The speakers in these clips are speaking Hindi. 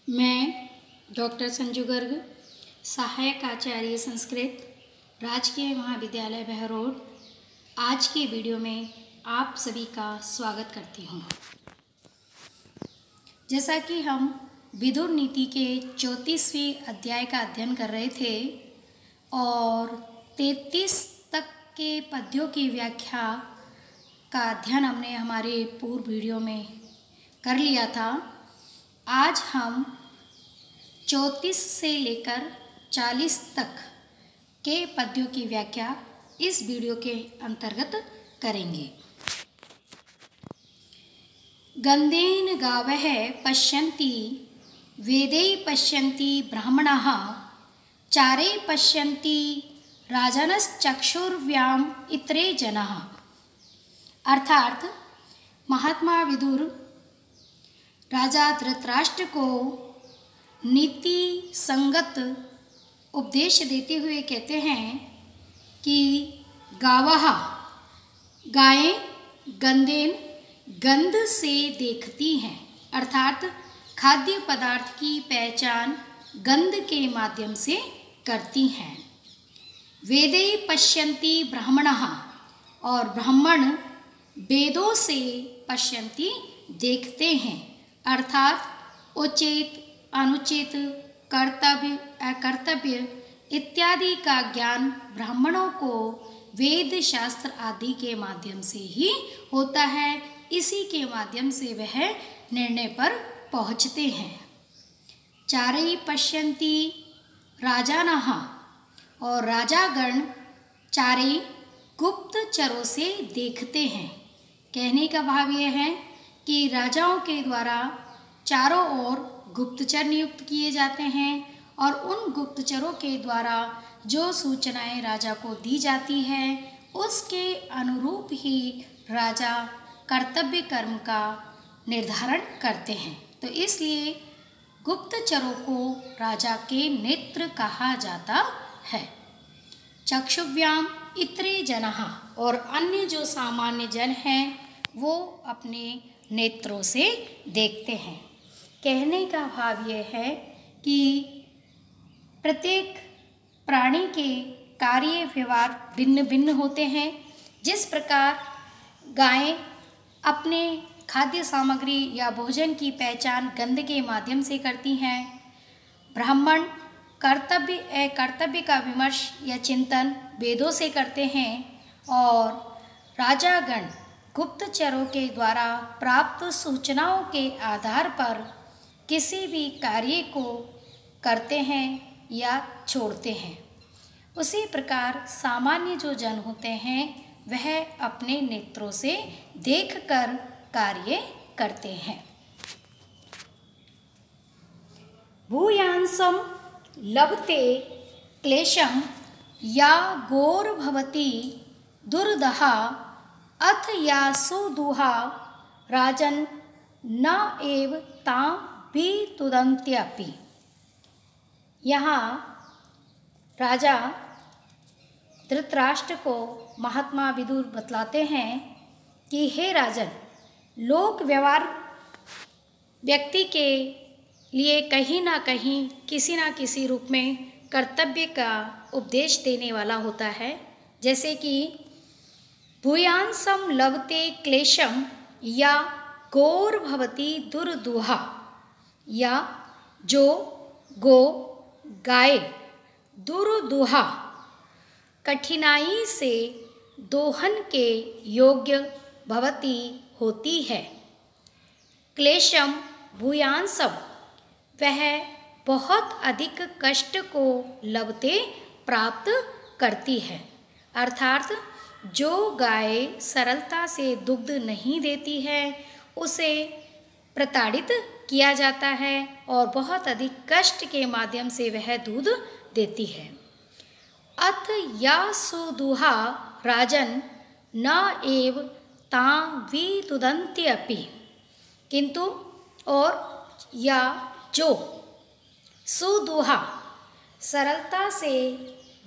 मैं डॉक्टर संजू गर्ग, सहायक आचार्य संस्कृत, राजकीय महाविद्यालय बहरोड, आज के वीडियो में आप सभी का स्वागत करती हूँ। जैसा कि हम विदुर नीति के 34वें अध्याय का अध्ययन कर रहे थे और 33 तक के पद्यों की व्याख्या का अध्ययन हमने हमारे पूर्व वीडियो में कर लिया था। आज हम 34 से लेकर 40 तक के पद्यों की व्याख्या इस वीडियो के अंतर्गत करेंगे। गंधेन गावः पश्यन्ति वेदै पश्यन्ति ब्राह्मणाः चारे पश्यन्ति राजनश्चक्षुर्व्याम इतरे जनाः। अर्थात महात्मा विदुर राजा धृतराष्ट्र को नीति संगत उपदेश देते हुए कहते हैं कि गावः गायें गंधेन गंध से देखती हैं, अर्थात खाद्य पदार्थ की पहचान गंध के माध्यम से करती हैं। वेदै पश्यन्ति ब्राह्मणाः, और ब्राह्मण वेदों से पश्यन्ति देखते हैं, अर्थात उचित अनुचित कर्तव्य अकर्तव्य इत्यादि का ज्ञान ब्राह्मणों को वेद शास्त्र आदि के माध्यम से ही होता है। इसी के माध्यम से वह निर्णय पर पहुँचते हैं। चारै पश्यन्ति राजानः, और राजागण चारे गुप्तचरों से देखते हैं। कहने का भाव यह है कि राजाओं के द्वारा चारों ओर गुप्तचर नियुक्त किए जाते हैं और उन गुप्तचरों के द्वारा जो सूचनाएं राजा को दी जाती है उसके अनुरूप ही राजा कर्तव्य कर्म का निर्धारण करते हैं। तो इसलिए गुप्तचरों को राजा के नेत्र कहा जाता है। चक्षुव्याम इतरे जनाः, और अन्य जो सामान्य जन हैं वो अपने नेत्रों से देखते हैं। कहने का भाव यह है कि प्रत्येक प्राणी के कार्य व्यवहार भिन्न भिन्न होते हैं। जिस प्रकार गायें अपने खाद्य सामग्री या भोजन की पहचान गंध के माध्यम से करती हैं, ब्राह्मण कर्तव्य अकर्तव्य का विमर्श या चिंतन वेदों से करते हैं, और राजागण गुप्तचरों के द्वारा प्राप्त सूचनाओं के आधार पर किसी भी कार्य को करते हैं या छोड़ते हैं। उसी प्रकार सामान्य जो जन होते हैं वह अपने नेत्रों से देखकर कार्य करते हैं। भूयांसम लभते क्लेशम या गौरभवती दुर्दहा अथ या सुदुहा राजन न एव तां वितुदन्त्यपि। यहाँ राजा धृतराष्ट्र को महात्मा विदुर बतलाते हैं कि हे राजन, लोक व्यवहार व्यक्ति के लिए कहीं ना कहीं किसी ना किसी रूप में कर्तव्य का उपदेश देने वाला होता है। जैसे कि भूयांसम लभते क्लेशम या गौरभवती दुर्दुहा, या जो गो गाय दुर्दुहा कठिनाई से दोहन के योग्य भवती होती है। क्लेशम भूयांसम, वह बहुत अधिक कष्ट को लभते प्राप्त करती है, अर्थात जो गाय सरलता से दुग्ध नहीं देती है उसे प्रताड़ित किया जाता है और बहुत अधिक कष्ट के माध्यम से वह दूध देती है। अथ या सुदुहा राजन न एव तां वितुदन्त्यपि, किंतु और या जो सुदुहा सरलता से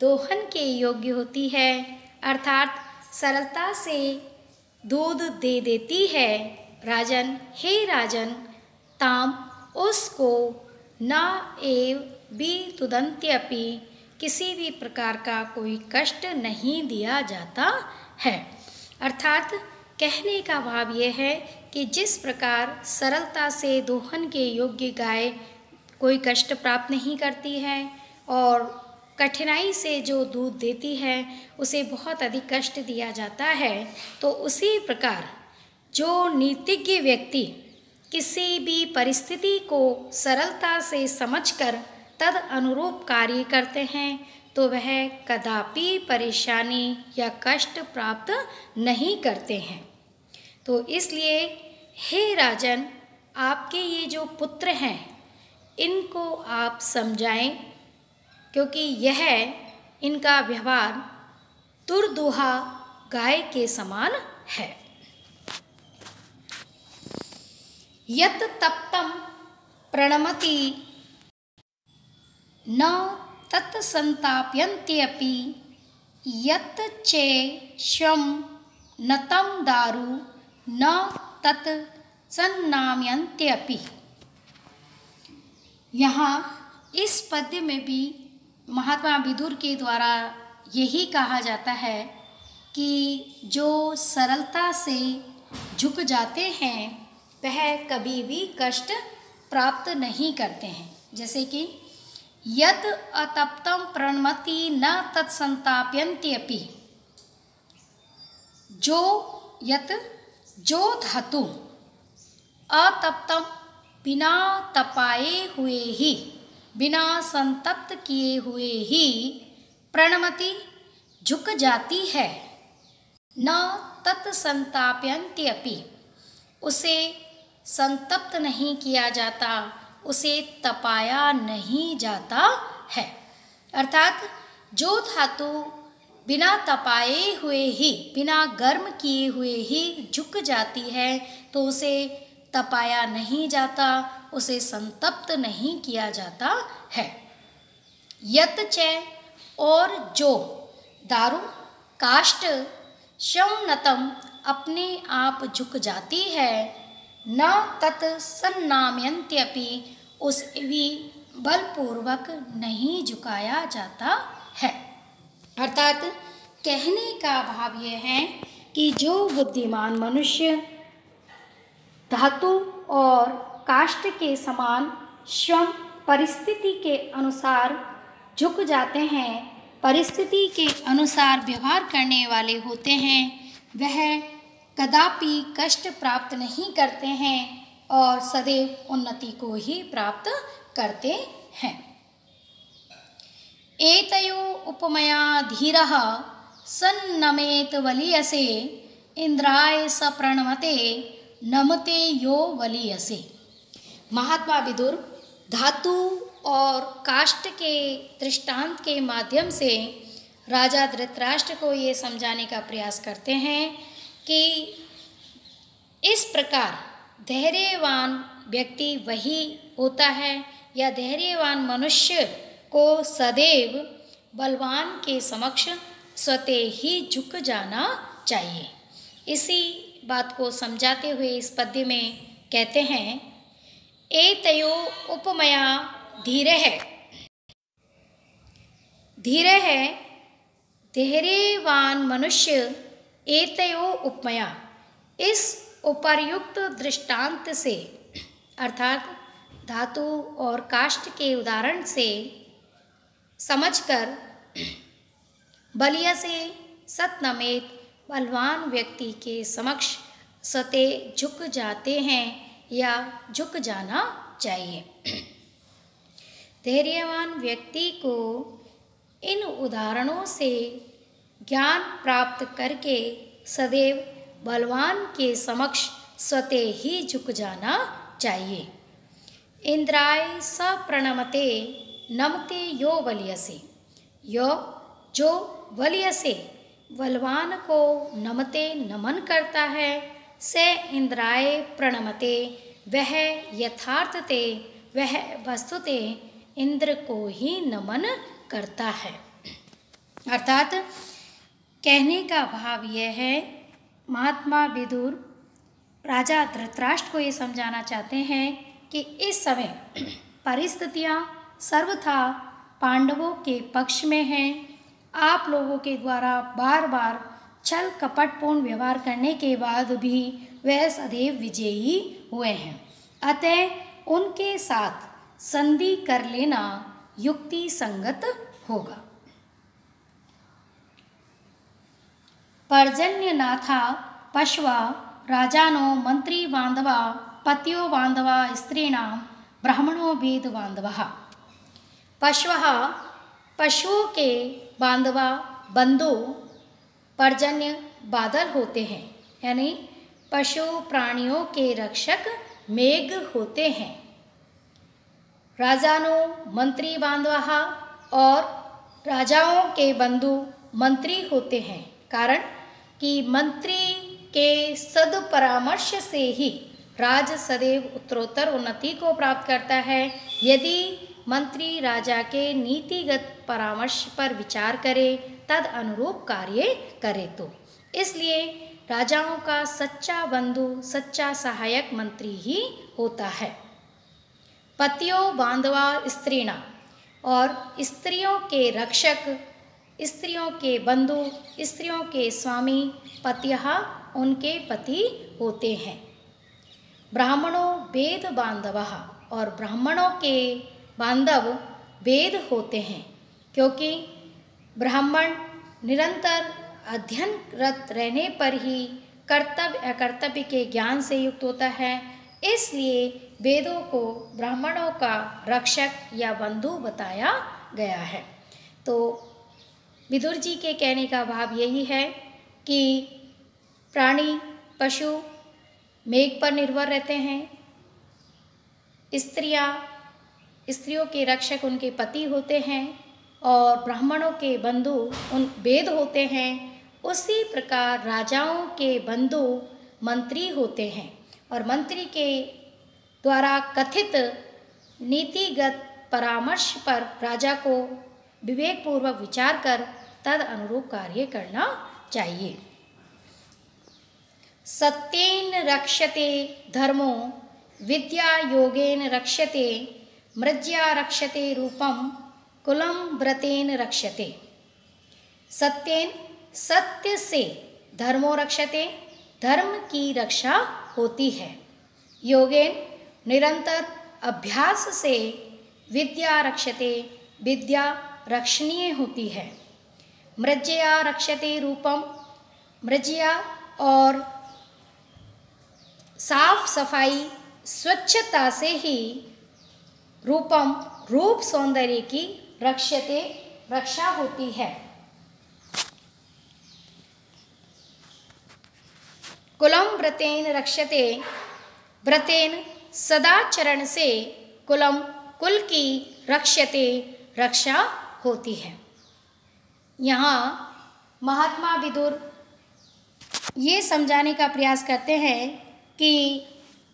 दोहन के योग्य होती है, अर्थात सरलता से दूध दे देती है, राजन हे राजन ताम उसको न एव वितुदन्त्यपि, किसी भी प्रकार का कोई कष्ट नहीं दिया जाता है। अर्थात कहने का भाव यह है कि जिस प्रकार सरलता से दोहन के योग्य गाय कोई कष्ट प्राप्त नहीं करती है और कठिनाई से जो दूध देती है उसे बहुत अधिक कष्ट दिया जाता है, तो उसी प्रकार जो नीतिज्ञ व्यक्ति किसी भी परिस्थिति को सरलता से समझकर तद अनुरूप कार्य करते हैं तो वह कदापि परेशानी या कष्ट प्राप्त नहीं करते हैं। तो इसलिए हे राजन, आपके ये जो पुत्र हैं इनको आप समझाएं, क्योंकि यह इनका व्यवहार दुर्दोहा गाय के समान है। यत तप्तं प्रणमति न तत् संताप्यन्त्यपि, यत चेष्वं नतं दारु न तत् सन्नाम्यन्त्यपि। यहाँ इस पद्य में भी महात्मा विदुर के द्वारा यही कहा जाता है कि जो सरलता से झुक जाते हैं वह कभी भी कष्ट प्राप्त नहीं करते हैं। जैसे कि यत अतप्तं प्रणमति न तत्संताप्यन्त्यपि, जो धातु अतप्तं बिना तपाए हुए ही, बिना संतप्त किए हुए ही प्रणमति झुक जाती है, न तत्संताप्यन्त्यपि, उसे संतप्त नहीं किया जाता, उसे तपाया नहीं जाता है। अर्थात जो धातु बिना तपाए हुए ही, बिना गर्म किए हुए ही झुक जाती है तो उसे तपाया नहीं जाता, उसे संतप्त नहीं किया जाता है। यत च, और जो दारु काष्ठ शौनतम अपने आप झुक जाती है, न तत् सन्नाम्यन्त्यपि, उसे भी बलपूर्वक नहीं झुकाया जाता है। अर्थात कहने का भाव यह है कि जो बुद्धिमान मनुष्य धातु और काष्ठ के समान श्रम परिस्थिति के अनुसार झुक जाते हैं, परिस्थिति के अनुसार व्यवहार करने वाले होते हैं, वह कदापि कष्ट प्राप्त नहीं करते हैं और सदैव उन्नति को ही प्राप्त करते हैं। एतयो उपमया धीरः सन्नमेत वलीयसे, इंद्राय स प्रणमते नमते यो वलीयसे। महात्मा विदुर धातु और काष्ठ के दृष्टांत के माध्यम से राजा धृतराष्ट्र को ये समझाने का प्रयास करते हैं कि इस प्रकार धैर्यवान व्यक्ति वही होता है, या धैर्यवान मनुष्य को सदैव बलवान के समक्ष स्वतः ही झुक जाना चाहिए। इसी बात को समझाते हुए इस पद्य में कहते हैं, एतयो उपमया धीरः, धीरः धैर्यवान मनुष्य, एतयो उपमया, इस उपर्युक्त दृष्टांत से अर्थात धातु और काष्ठ के उदाहरण से समझकर बलिया से सतनमेत बलवान व्यक्ति के समक्ष स्वतः झुक जाते हैं या झुक जाना चाहिए। धैर्यवान व्यक्ति को इन उदाहरणों से ज्ञान प्राप्त करके सदैव बलवान के समक्ष स्वतः ही झुक जाना चाहिए। इंद्राय स प्रणमते नमते यो वलीयसे, यो जो वलीयसे बलवान को नमते नमन करता है, से इंद्राय प्रणमते वह यथार्थते, वह वस्तुते इंद्र को ही नमन करता है। अर्थात कहने का भाव यह है, महात्मा विदुर राजा धृतराष्ट्र को ये समझाना चाहते हैं कि इस समय परिस्थितियाँ सर्वथा पांडवों के पक्ष में हैं। आप लोगों के द्वारा बार बार छल कपटपूर्ण व्यवहार करने के बाद भी वह सदैव विजयी हुए हैं। अतः उनके साथ संधि कर लेना युक्ति संगत होगा। पर्जन्यनाथा पशवा राजानो मंत्री बांधवा पतियो बांधवा स्त्रीणां ब्राह्मणो वेद बांधवः। पशवः पशुओं के बांधवा बंधु पर्जन्य बादल होते हैं, यानी पशु प्राणियों के रक्षक मेघ होते हैं। राजानो मंत्री बांधवः और राजाओं के बंधु मंत्री होते हैं, कारण कि मंत्री के सदपरामर्श से ही राज सदैव उत्तरोत्तर उन्नति को प्राप्त करता है। यदि मंत्री राजा के नीतिगत परामर्श पर विचार करे तद अनुरूप कार्य करे तो इसलिए राजाओं का सच्चा बंधु सच्चा सहायक मंत्री ही होता है। पतियों बांधवा स्त्रीणा और स्त्रियों के रक्षक, स्त्रियों के बंधु, स्त्रियों के स्वामी पतियः उनके पति होते हैं। ब्राह्मणों वेद बांधवः और ब्राह्मणों के बांधव वेद होते हैं, क्योंकि ब्राह्मण निरंतर अध्ययनरत रहने पर ही कर्तव्य अकर्तव्य के ज्ञान से युक्त होता है। इसलिए वेदों को ब्राह्मणों का रक्षक या बंधु बताया गया है। तो विदुर जी के कहने का भाव यही है कि प्राणी पशु मेघ पर निर्भर रहते हैं, स्त्रियों के रक्षक उनके पति होते हैं और ब्राह्मणों के बंधु उन वेद होते हैं। उसी प्रकार राजाओं के बंधु मंत्री होते हैं और मंत्री के द्वारा कथित नीतिगत परामर्श पर राजा को विवेकपूर्वक विचार कर तद अनुरूप कार्य करना चाहिए। सत्येन रक्ष्यते धर्मो विद्या योगेन रक्ष्यते मृज्या रक्ष्यते रूपम कुलम व्रतेन रक्ष्यते। सत्येन सत्य से धर्मो रक्ष्यते धर्म की रक्षा होती है। योगेन निरंतर अभ्यास से विद्या रक्ष्यते विद्या रक्षणीय होती है। मृज्या रक्ष्यते रूपम मृज्या और साफ सफाई स्वच्छता से ही रूपम रूप सौंदर्य की रक्ष्यते रक्षा होती है। कुलम व्रतेन रक्ष्यते व्रतेन सदाचरण से कुलम कुल की रक्ष्यते रक्षा होती है। यहाँ महात्मा विदुर ये समझाने का प्रयास करते हैं कि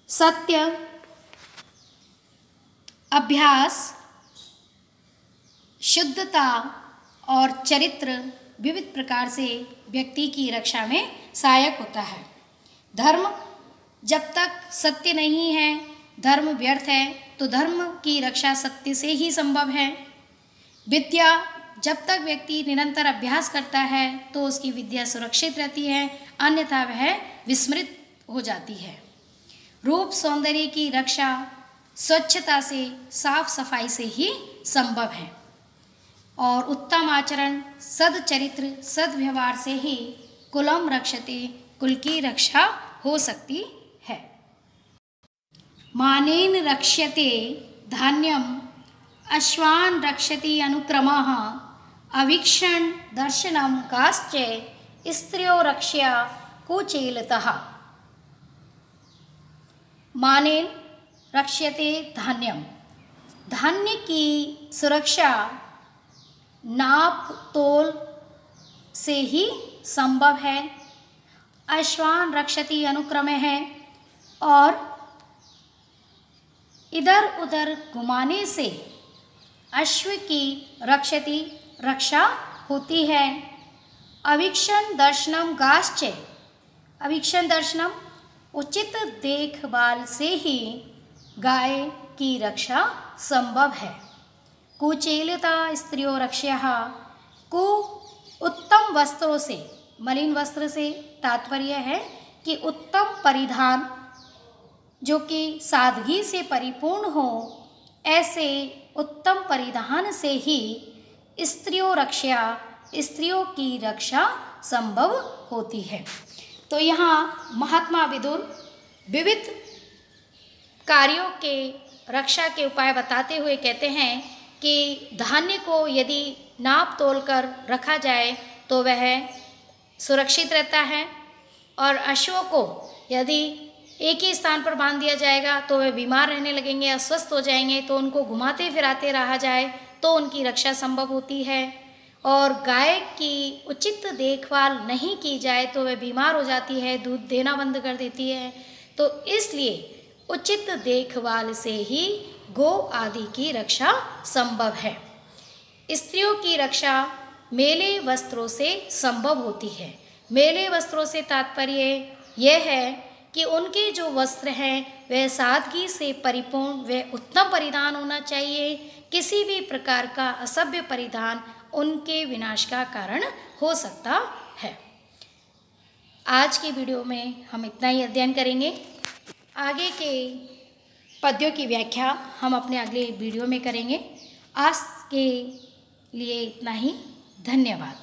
सत्य अभ्यास शुद्धता और चरित्र विविध प्रकार से व्यक्ति की रक्षा में सहायक होता है। धर्म जब तक सत्य नहीं है धर्म व्यर्थ है, तो धर्म की रक्षा सत्य से ही संभव है। विद्या जब तक व्यक्ति निरंतर अभ्यास करता है तो उसकी विद्या सुरक्षित रहती है, अन्यथा वह विस्मृत हो जाती है। रूप सौंदर्य की रक्षा स्वच्छता से साफ सफाई से ही संभव है और उत्तम आचरण सदचरित्र सद्व्यवहार से ही कुलम रक्षते कुल की रक्षा हो सकती है। मानेन रक्ष्यते धान्यम अश्वान रक्षति अनुक्रमः अवीक्षण दर्शनम काश्च स्त्रियो रक्ष्या कुचेलतः। मानेन रक्ष्यते धान्यम धान्य की सुरक्षा नाप तोल से ही संभव है। अश्वान रक्षति अनुक्रम है और इधर उधर घुमाने से अश्व की रक्षति रक्षा होती है। अवीक्षण दर्शनम गाश्च अवीक्षण दर्शनम उचित देखभाल से ही गाय की रक्षा संभव है। कुचेलता स्त्रियों रक्षः, कु उत्तम वस्त्रों से, मलिन वस्त्र से तात्पर्य है कि उत्तम परिधान जो कि सादगी से परिपूर्ण हो, ऐसे उत्तम परिधान से ही स्त्रियों रक्षा, स्त्रियों की रक्षा संभव होती है। तो यहाँ महात्मा विदुर विविध कार्यों के रक्षा के उपाय बताते हुए कहते हैं कि धान्य को यदि नाप तोल कर रखा जाए तो वह सुरक्षित रहता है, और अश्वों को यदि एक ही स्थान पर बांध दिया जाएगा तो वे बीमार रहने लगेंगे, अस्वस्थ हो जाएंगे, तो उनको घुमाते फिराते रहा जाए तो उनकी रक्षा संभव होती है। और गाय की उचित देखभाल नहीं की जाए तो वह बीमार हो जाती है, दूध देना बंद कर देती है। तो इसलिए उचित देखभाल से ही गौ आदि की रक्षा संभव है। स्त्रियों की रक्षा मेले वस्त्रों से संभव होती है। मेले वस्त्रों से तात्पर्य यह है कि उनके जो वस्त्र हैं वह सादगी से परिपूर्ण, वह उत्तम परिधान होना चाहिए। किसी भी प्रकार का असभ्य परिधान उनके विनाश का कारण हो सकता है। आज की वीडियो में हम इतना ही अध्ययन करेंगे। आगे के पद्यों की व्याख्या हम अपने अगले वीडियो में करेंगे। आज के लिए इतना ही। धन्यवाद।